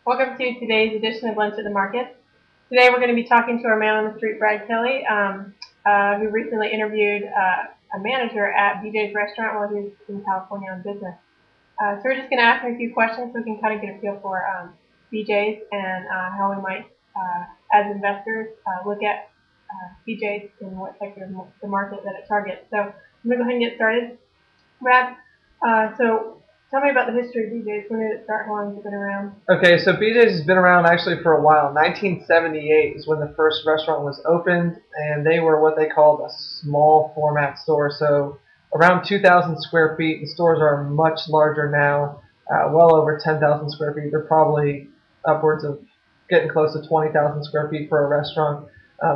Welcome to today's edition of Lunch at the Market. Today we're going to be talking to our man on the street, Brad Kelly, who recently interviewed a manager at BJ's restaurant while he was in California on business. So we're just going to ask him a few questions so we can kind of get a feel for BJ's and how we might, as investors, look at BJ's and what sector of the market that it targets. So I'm going to go ahead and get started. Brad, so tell me about the history of BJ's. When did it start? How long has it been around? Okay, so BJ's has been around actually for a while. 1978 is when the first restaurant was opened, and they were what they called a small format store. So around 2,000 square feet. The stores are much larger now, well over 10,000 square feet. They're probably upwards of getting close to 20,000 square feet for a restaurant.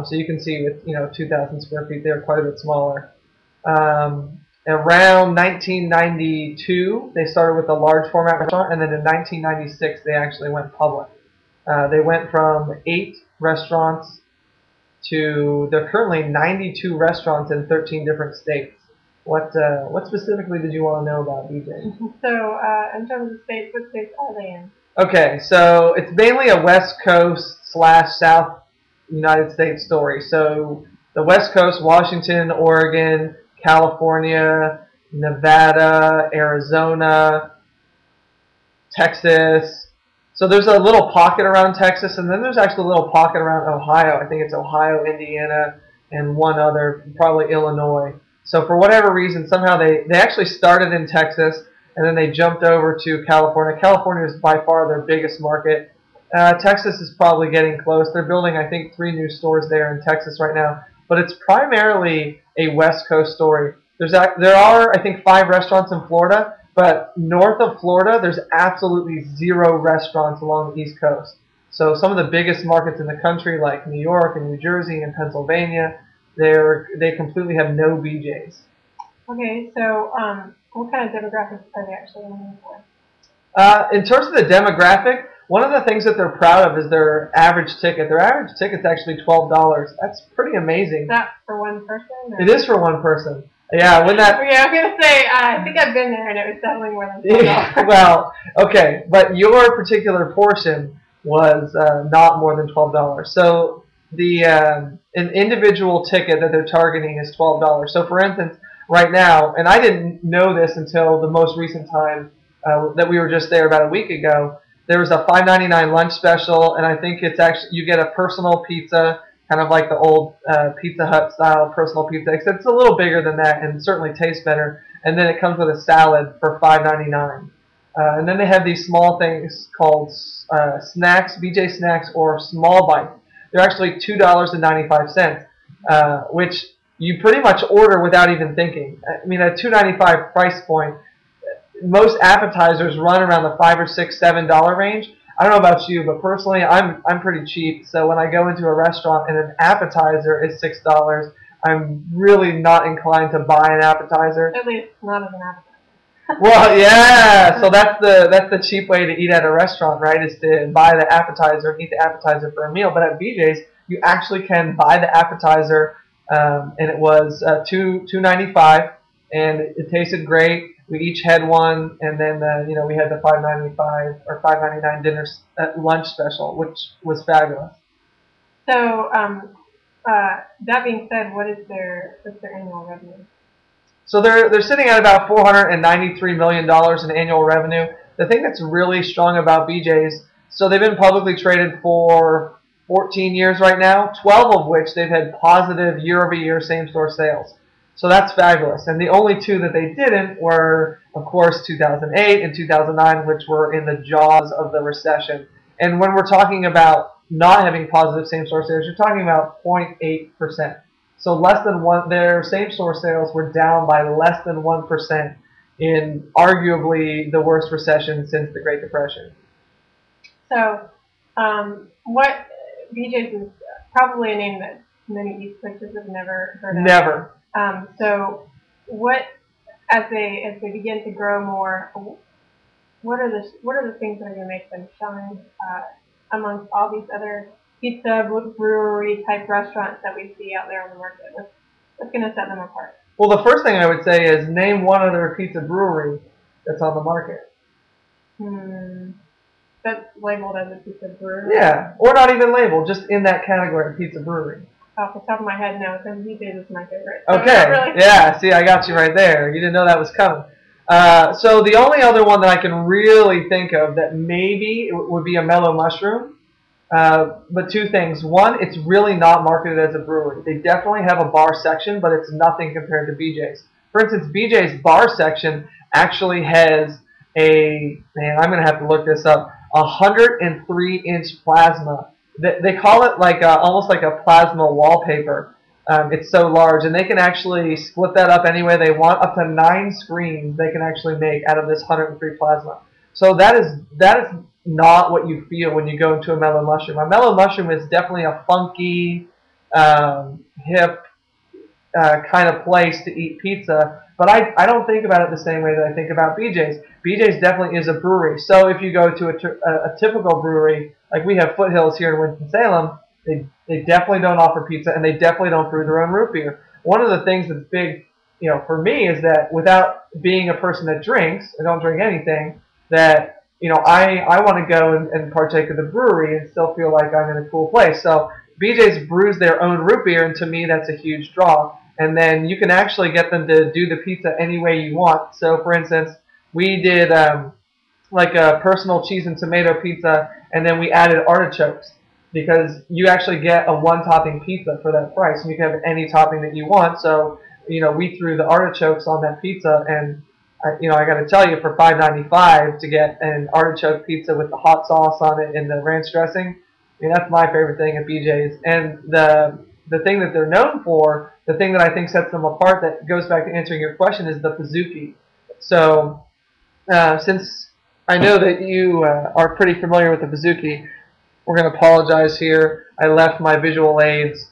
So you can see with 2,000 square feet, they're quite a bit smaller. Around 1992, they started with a large format restaurant, and then in 1996, they actually went public. They went from 8 restaurants to there are currently 92 restaurants in 13 different states. What specifically did you want to know about BJ? So in terms of states, what states are they in? Okay, so it's mainly a West Coast / South United States story. So the West Coast, Washington, Oregon, California, Nevada, Arizona, Texas. So there's a little pocket around Texas, and then there's actually a little pocket around Ohio. I think it's Ohio, Indiana, and one other, probably Illinois. So for whatever reason, somehow they actually started in Texas, and then they jumped over to California. California is by far their biggest market. Texas is probably getting close. They're building, I think, 3 new stores there in Texas right now. But it's primarily a West Coast story. There are, I think, 5 restaurants in Florida, but north of Florida, there's absolutely 0 restaurants along the East Coast. So some of the biggest markets in the country, like New York and New Jersey and Pennsylvania, they completely have no BJ's. Okay, so what kind of demographics are they actually aiming for? In terms of the demographic, one of the things that they're proud of is their average ticket. Their average ticket's actually $12. That's pretty amazing. Is that for one person? Or? It is for one person. Yeah, when that. Yeah, I was gonna say I think I've been there and it was definitely more than $12. Well, okay, but your particular portion was not more than $12. So the an individual ticket that they're targeting is $12. So for instance, right now, and I didn't know this until the most recent time that we were just there about a week ago. There was a $5.99 lunch special, and I think it's actually you get a personal pizza, kind of like the old Pizza Hut style personal pizza, except it's a little bigger than that and certainly tastes better. And then it comes with a salad for $5.99. And then they have these small things called snacks, BJ snacks, or small bites. They're actually $2.95, which you pretty much order without even thinking. I mean, at $2.95 price point, most appetizers run around the $5 or $6, $7 range. I don't know about you, but personally, I'm pretty cheap. So when I go into a restaurant and an appetizer is $6, I'm really not inclined to buy an appetizer. At least not as an appetizer. Well, yeah. So that's the cheap way to eat at a restaurant, right? Is to buy the appetizer and eat the appetizer for a meal. But at BJ's, you actually can buy the appetizer, and it was $2.95, and it tasted great. We each had one, and then we had the $5.95 or $5.99 dinner lunch special, which was fabulous. So that being said, what's their annual revenue? So they're sitting at about $493 million in annual revenue. The thing that's really strong about BJ's, so they've been publicly traded for 14 years right now, 12 of which they've had positive year-over-year same-store sales. So that's fabulous. And the only 2 that they didn't were, of course, 2008 and 2009, which were in the jaws of the recession. And when we're talking about not having positive same-store sales, you're talking about 0.8%. So less than one, their same-store sales were down by less than 1% in arguably the worst recession since the Great Depression. So what BJ's is probably a name that many East Coasters have never heard of. Never. So what, as they begin to grow more, what are the things that are going to make them shine amongst all these other pizza brewery type restaurants that we see out there on the market? What's going to set them apart? Well, the first thing I would say is name one other pizza brewery that's on the market. But labeled as a pizza brewery. Yeah, or not even labeled, just in that category, pizza brewery. Off the top of my head, no, because BJ's is my favorite. So Okay, really... yeah, see, I got you right there. You didn't know that was coming. So the only other one that I can really think of that maybe would be a mellow mushroom. But two things. One, it's really not marketed as a brewery. They definitely have a bar section, but it's nothing compared to BJ's. For instance, BJ's bar section actually has man, I'm going to have to look this up, 103-inch plasma. They call it like almost like a plasma wallpaper. It's so large, and they can actually split that up any way they want. Up to 9 screens they can actually make out of this 103 plasma. So that is not what you feel when you go into a mellow mushroom. A mellow mushroom is definitely a funky, hip kind of place to eat pizza, but I don't think about it the same way that I think about BJ's. BJ's definitely is a brewery. So if you go to a typical brewery, like we have Foothills here in Winston-Salem, they definitely don't offer pizza, and they definitely don't brew their own root beer. One of the things that's big, for me is that without being a person that drinks, I don't drink anything, that I want to go and partake of the brewery and still feel like I'm in a cool place. So BJ's brews their own root beer, and to me that's a huge draw. And then you can actually get them to do the pizza any way you want. So for instance, we did like a personal cheese and tomato pizza, and then we added artichokes because you actually get a one-topping pizza for that price, and you can have any topping that you want. So we threw the artichokes on that pizza, and I got to tell you, for $5.95 to get an artichoke pizza with the hot sauce on it and the ranch dressing, that's my favorite thing at BJ's. And the thing that they're known for, the thing that I think sets them apart, that goes back to answering your question, is the Pizookie. So since I know that you are pretty familiar with the Pizookie, we're going to apologize here. I left my visual aids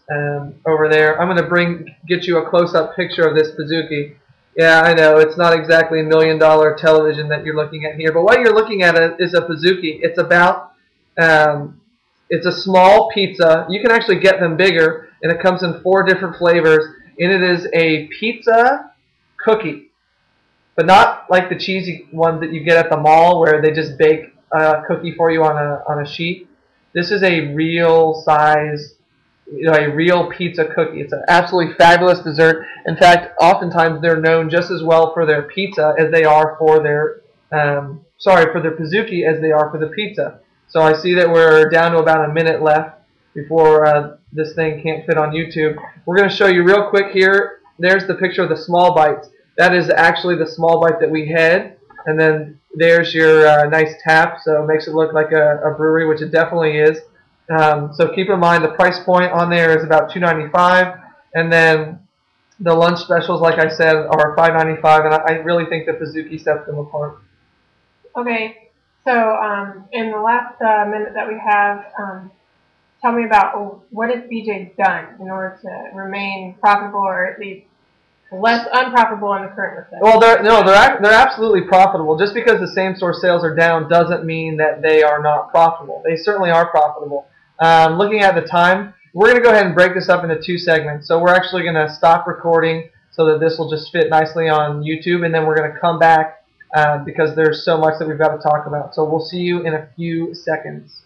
over there. I'm going to get you a close-up picture of this Pizookie. Yeah, I know, it's not exactly $1 million television that you're looking at here, but what you're looking at is a Pizookie. It's about, it's a small pizza. You can actually get them bigger, and it comes in 4 different flavors, and it is a pizza cookie, but not like the cheesy ones that you get at the mall where they just bake a cookie for you on a sheet. This is a real size, a real pizza cookie. It's an absolutely fabulous dessert. In fact, oftentimes they're known just as well for their pizza as they are for their, for their Pizookie as they are for the pizza. So I see that we're down to about a minute left before this thing can't fit on YouTube. We're going to show you real quick here. There's the picture of the small bites. That is actually the small bite that we had. And then there's your nice tap, so it makes it look like a brewery, which it definitely is. So keep in mind the price point on there is about $2.95, and then the lunch specials, like I said, are $5.95, and I really think the Pizookie sets them apart. Okay, so in the last minute that we have, tell me about what has BJ's done in order to remain profitable, or at least less unprofitable in the current recession. Well, they're absolutely profitable. Just because the same-store sales are down doesn't mean that they are not profitable. They certainly are profitable. Looking at the time, we're going to go ahead and break this up into 2 segments. So we're actually going to stop recording so that this will just fit nicely on YouTube, and then we're going to come back because there's so much that we've got to talk about. So we'll see you in a few seconds.